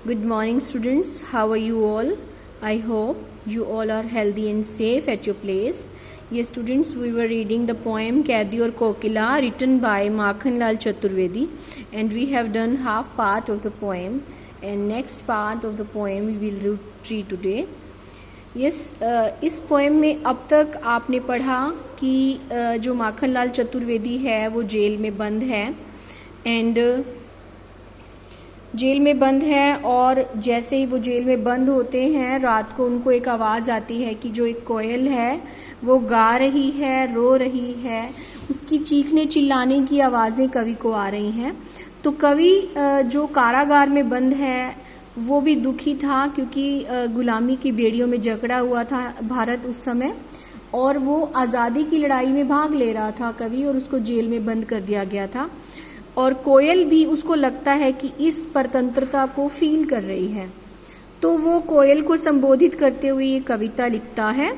Good morning, students. How are you all? I hope you all are healthy and safe at your place. Yes, students, we were reading the poem Kaidi aur Kokila written by Makhanlal Chaturvedi, and we have done half part of the poem, and next part of the poem we will read today. Yes, इस poem में अब तक आपने पढ़ा कि जो माखनलाल चतुर्वेदी है वो जेल में बंद है एंड जेल में बंद है, और जैसे ही वो जेल में बंद होते हैं रात को उनको एक आवाज़ आती है कि जो एक कोयल है वो गा रही है, रो रही है, उसकी चीखने चिल्लाने की आवाज़ें कवि को आ रही हैं। तो कवि जो कारागार में बंद है वो भी दुखी था क्योंकि गुलामी की बेड़ियों में जकड़ा हुआ था भारत उस समय, और वो आज़ादी की लड़ाई में भाग ले रहा था कवि, और उसको जेल में बंद कर दिया गया था। और कोयल भी उसको लगता है कि इस परतंत्रता को फील कर रही है, तो वो कोयल को संबोधित करते हुए ये कविता लिखता है।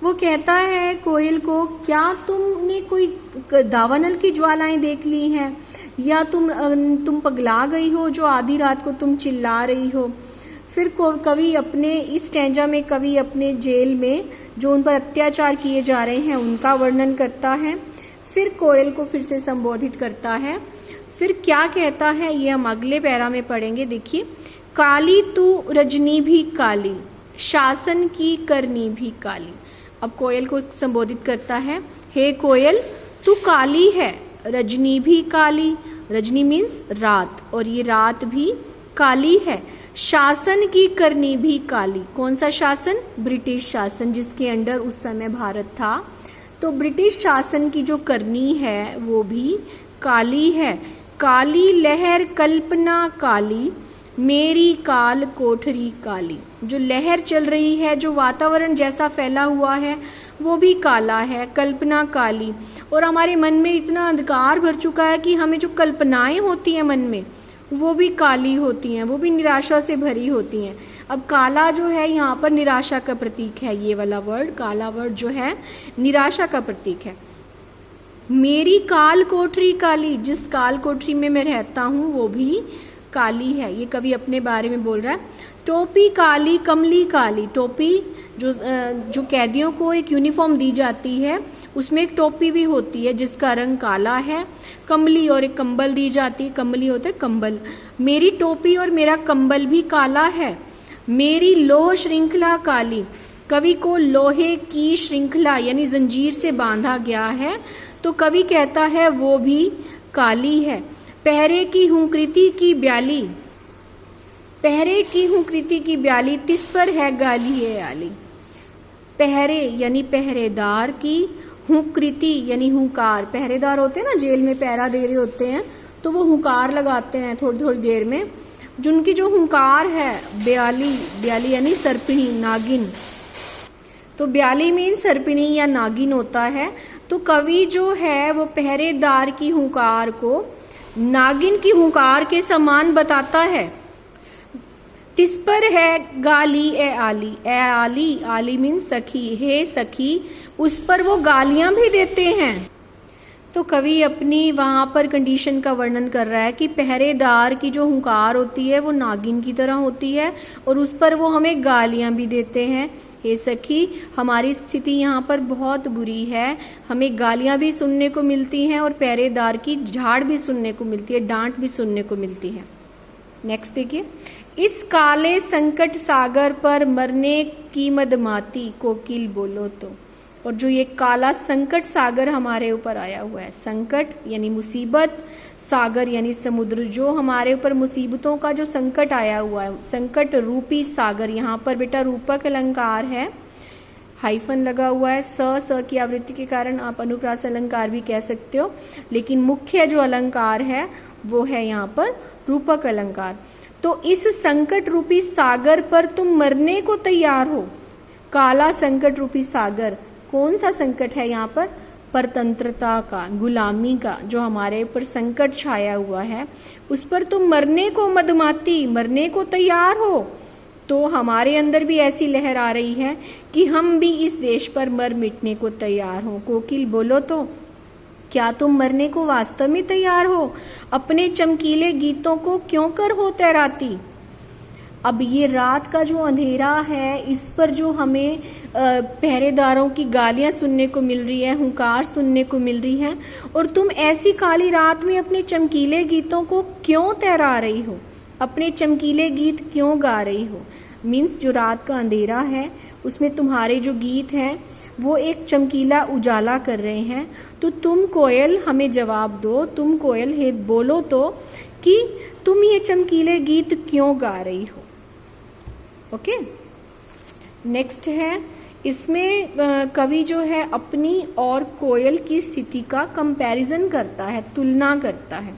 वो कहता है कोयल को, क्या तुमने कोई दावानल की ज्वालाएं देख ली हैं, या तुम पगला गई हो जो आधी रात को तुम चिल्ला रही हो। फिर कवि अपने इस स्टैंजा में कवि अपने जेल में जो उन पर अत्याचार किए जा रहे हैं उनका वर्णन करता है। फिर कोयल को फिर से संबोधित करता है। फिर क्या कहता है ये हम अगले पैरा में पढ़ेंगे। देखिए, काली तू रजनी भी काली, शासन की करनी भी काली। अब कोयल को संबोधित करता है, हे कोयल तू काली है, रजनी भी काली, रजनी मीन्स रात, और ये रात भी काली है, शासन की करनी भी काली। कौन सा शासन? ब्रिटिश शासन, जिसके अंडर उस समय भारत था। तो ब्रिटिश शासन की जो करनी है वो भी काली है। काली लहर कल्पना काली, मेरी काल कोठरी काली। जो लहर चल रही है, जो वातावरण जैसा फैला हुआ है वो भी काला है, कल्पना काली। और हमारे मन में इतना अंधकार भर चुका है कि हमें जो कल्पनाएं होती हैं मन में वो भी काली होती हैं, वो भी निराशा से भरी होती हैं। अब काला जो है यहाँ पर निराशा का प्रतीक है, ये वाला वर्ड काला वर्ड जो है निराशा का प्रतीक है। मेरी काल कोठरी काली, जिस काल कोठरी में मैं रहता हूँ वो भी काली है। ये कवि अपने बारे में बोल रहा है। टोपी काली कमली काली, टोपी जो कैदियों को एक यूनिफॉर्म दी जाती है उसमें एक टोपी भी होती है जिसका रंग काला है। कमली, और एक कंबल दी जाती है, कमली होता है कंबल। मेरी टोपी और मेरा कंबल भी काला है। मेरी लोह श्रृंखला काली, कवि को लोहे की श्रृंखला यानी जंजीर से बांधा गया है, तो कवि कहता है वो भी काली है। पहरे की हूं कृति की ब्याली, पहरे की हूं कृति की ब्याली, तिस पर है गाली है आली। पहरे यानी पहरेदार की, हूं कृति यानी हुंकार। पहरेदार होते हैं ना, जेल में पहरा दे रहे होते हैं तो वो हुंकार लगाते हैं थोड़ी थोड़ी देर में। जिनकी जो हुंकार है ब्याली, ब्याली यानी सर्पिणी नागिन, तो ब्याली मीन सर्पिणी या नागिन होता है। तो कवि जो है वो पहरेदार की हुंकार को नागिन की हुंकार के समान बताता है। तिस पर है गाली ए आली, ए आली, आली मीन सखी, हे सखी, उस पर वो गालियां भी देते हैं। तो कवि अपनी वहां पर कंडीशन का वर्णन कर रहा है कि पहरेदार की जो हुंकार होती है वो नागिन की तरह होती है और उस पर वो हमें गालियां भी देते हैं। हे सखी, हमारी स्थिति यहाँ पर बहुत बुरी है, हमें गालियां भी सुनने को मिलती हैं और पहरेदार की झाड़ भी सुनने को मिलती है, डांट भी सुनने को मिलती है। नेक्स्ट देखिए, इस काले संकट सागर पर मरने की मदमाती कोकिल बोलो तो। और जो ये काला संकट सागर हमारे ऊपर आया हुआ है, संकट यानी मुसीबत, सागर यानी समुद्र, जो हमारे ऊपर मुसीबतों का जो संकट आया हुआ है, संकट रूपी सागर। यहाँ पर बेटा रूपक अलंकार है, हाइफन लगा हुआ है, स की आवृत्ति के कारण आप अनुप्रास अलंकार भी कह सकते हो, लेकिन मुख्य जो अलंकार है वो है यहाँ पर रूपक अलंकार। तो इस संकट रूपी सागर पर तुम मरने को तैयार हो। काला संकट रूपी सागर, कौन सा संकट है यहाँ पर? परतंत्रता का, गुलामी का, जो हमारे ऊपर संकट छाया हुआ है उस पर तुम मरने को मदमाती, मरने को तैयार हो। तो हमारे अंदर भी ऐसी लहर आ रही है कि हम भी इस देश पर मर मिटने को तैयार हो। कोकिल बोलो तो, क्या तुम मरने को वास्तव में तैयार हो? अपने चमकीले गीतों को क्यों कर हो तैराती। अब ये रात का जो अंधेरा है, इस पर जो हमें पहरेदारों की गालियां सुनने को मिल रही है, हुंकार सुनने को मिल रही है, और तुम ऐसी काली रात में अपने चमकीले गीतों को क्यों तैरा रही हो, अपने चमकीले गीत क्यों गा रही हो। मीन्स जो रात का अंधेरा है उसमें तुम्हारे जो गीत हैं वो एक चमकीला उजाला कर रहे हैं। तो तुम कोयल हमें जवाब दो, तुम कोयल है बोलो तो कि तुम ये चमकीले गीत क्यों गा रही हो। ओके, नेक्स्ट है, इसमें कवि जो है अपनी और कोयल की स्थिति का कंपैरिजन करता है, तुलना करता है।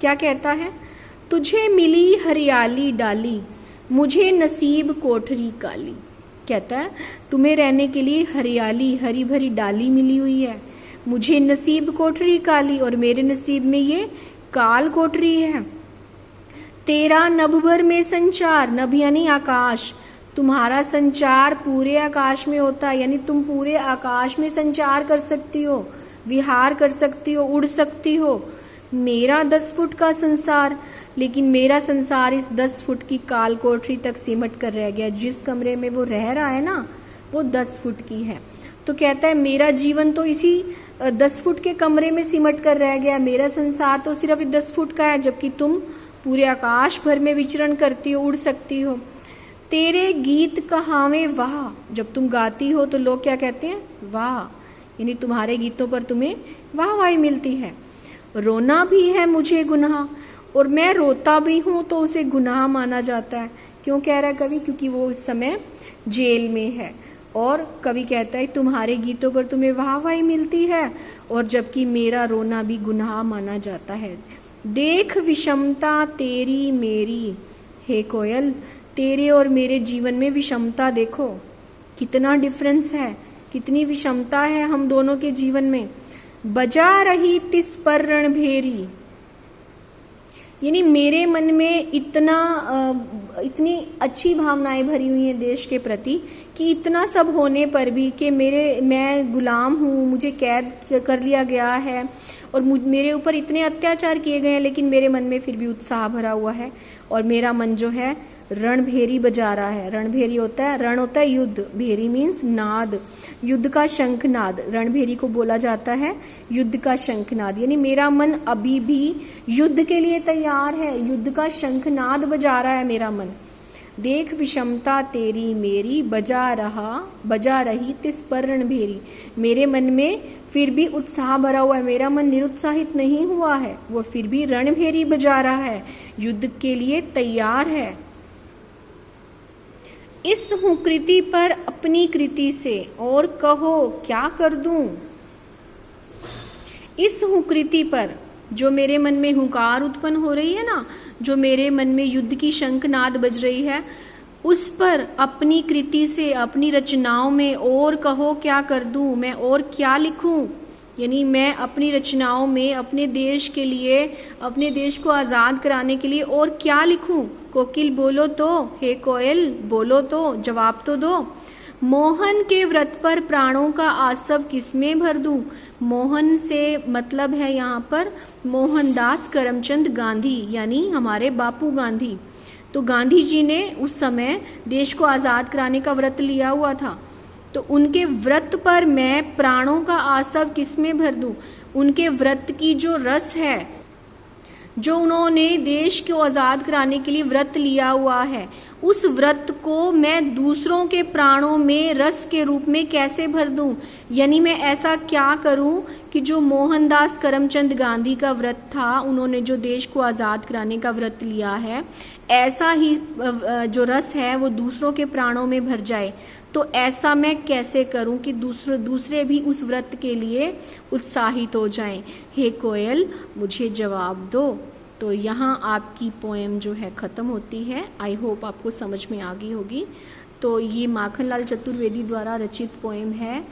क्या कहता है, तुझे मिली हरियाली डाली, मुझे नसीब कोठरी काली। कहता है तुम्हें रहने के लिए हरियाली हरी भरी डाली मिली हुई है, मुझे नसीब कोठरी काली, और मेरे नसीब में ये काल कोठरी है। तेरा नभ भर में संचार, नभ यानी आकाश, तुम्हारा संचार पूरे आकाश में होता है, यानी तुम पूरे आकाश में संचार कर सकती हो, विहार कर सकती हो, उड़ सकती हो। मेरा 10 फुट का संसार, लेकिन मेरा संसार इस 10 फुट की काल कोठरी तक सिमट कर रह गया। जिस कमरे में वो रह रहा है ना, वो 10 फुट की है। तो कहता है मेरा जीवन तो इसी 10 फुट के कमरे में सिमट कर रह गया, मेरा संसार तो सिर्फ 10 फुट का है, जबकि तुम पूरे आकाश भर में विचरण करती हो, उड़ सकती हो। तेरे गीत कहावे वाह, जब तुम गाती हो तो लोग क्या कहते हैं, वाह, यानी तुम्हारे गीतों पर तुम्हें वाह वाही मिलती है। रोना भी है मुझे गुनाह, और मैं रोता भी हूं तो उसे गुनाह माना जाता है। क्यों कह रहा है कवि, क्योंकि वो इस समय जेल में है। और कवि कहता है तुम्हारे गीतों पर तुम्हें वाह वाही मिलती है, और जबकि मेरा रोना भी गुनाह माना जाता है। देख विषमता तेरी मेरी, हे कोयल तेरे और मेरे जीवन में विषमता देखो, कितना डिफरेंस है, कितनी विषमता है हम दोनों के जीवन में। बजा रही तिस पर रणभेरी, यानी मेरे मन में इतनी अच्छी भावनाएं भरी हुई हैं देश के प्रति कि इतना सब होने पर भी कि मैं गुलाम हूँ, मुझे कैद कर लिया गया है और मेरे ऊपर इतने अत्याचार किए गए हैं, लेकिन मेरे मन में फिर भी उत्साह भरा हुआ है और मेरा मन जो है रणभेरी बजा रहा है। रणभेरी होता है, रण होता है युद्ध, भेरी मीन्स नाद, युद्ध का शंखनाद, रणभेरी को बोला जाता है युद्ध का शंखनाद। यानी मेरा मन अभी भी युद्ध के लिए तैयार है, युद्ध का शंखनाद बजा रहा है मेरा मन। देख विषमता तेरी मेरी, बजा रही तिस पर रणभेरी, मेरे मन में फिर भी उत्साह भरा हुआ है, मेरा मन निरुत्साहित नहीं हुआ है, वो फिर भी रणभेरी बजा रहा है, युद्ध के लिए तैयार है। इस हूं कृति पर अपनी कृति से और कहो क्या कर दूं। इस हूं कृति पर, जो मेरे मन में हुंकार उत्पन्न हो रही है ना, जो मेरे मन में युद्ध की शंखनाद बज रही है, उस पर अपनी कृति से, अपनी रचनाओं में और कहो क्या कर दूं, मैं और क्या लिखूं। यानी मैं अपनी रचनाओं में अपने देश के लिए, अपने देश को आजाद कराने के लिए और क्या लिखूं। कोकिल बोलो तो, हे कोयल बोलो तो, जवाब तो दो। मोहन के व्रत पर प्राणों का आसव किसमें भर दूं। मोहन से मतलब है यहाँ पर मोहनदास करमचंद गांधी, यानी हमारे बापू गांधी। तो गांधी जी ने उस समय देश को आजाद कराने का व्रत लिया हुआ था, तो उनके व्रत पर मैं प्राणों का आसव किसमें भर दूं। उनके व्रत की जो रस है, जो उन्होंने देश को आजाद कराने के लिए व्रत लिया हुआ है, उस व्रत को मैं दूसरों के प्राणों में रस के रूप में कैसे भर दूं। यानी मैं ऐसा क्या करूं कि जो मोहनदास करमचंद गांधी का व्रत था, उन्होंने जो देश को आजाद कराने का व्रत लिया है, ऐसा ही जो रस है वो दूसरों के प्राणों में भर जाए। तो ऐसा मैं कैसे करूं कि दूसरे भी उस व्रत के लिए उत्साहित हो जाएं। हे कोयल मुझे जवाब दो। तो यहाँ आपकी पोएम जो है ख़त्म होती है। आई होप आपको समझ में आ गई होगी। तो ये माखनलाल चतुर्वेदी द्वारा रचित पोएम है,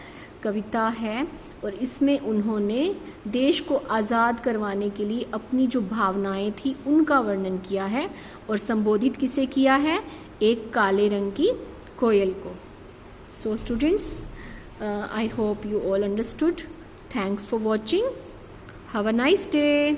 कविता है, और इसमें उन्होंने देश को आज़ाद करवाने के लिए अपनी जो भावनाएं थी उनका वर्णन किया है, और संबोधित किसे किया है, एक काले रंग की कोयल को। So students, I hope you all understood. Thanks for watching. Have a nice day.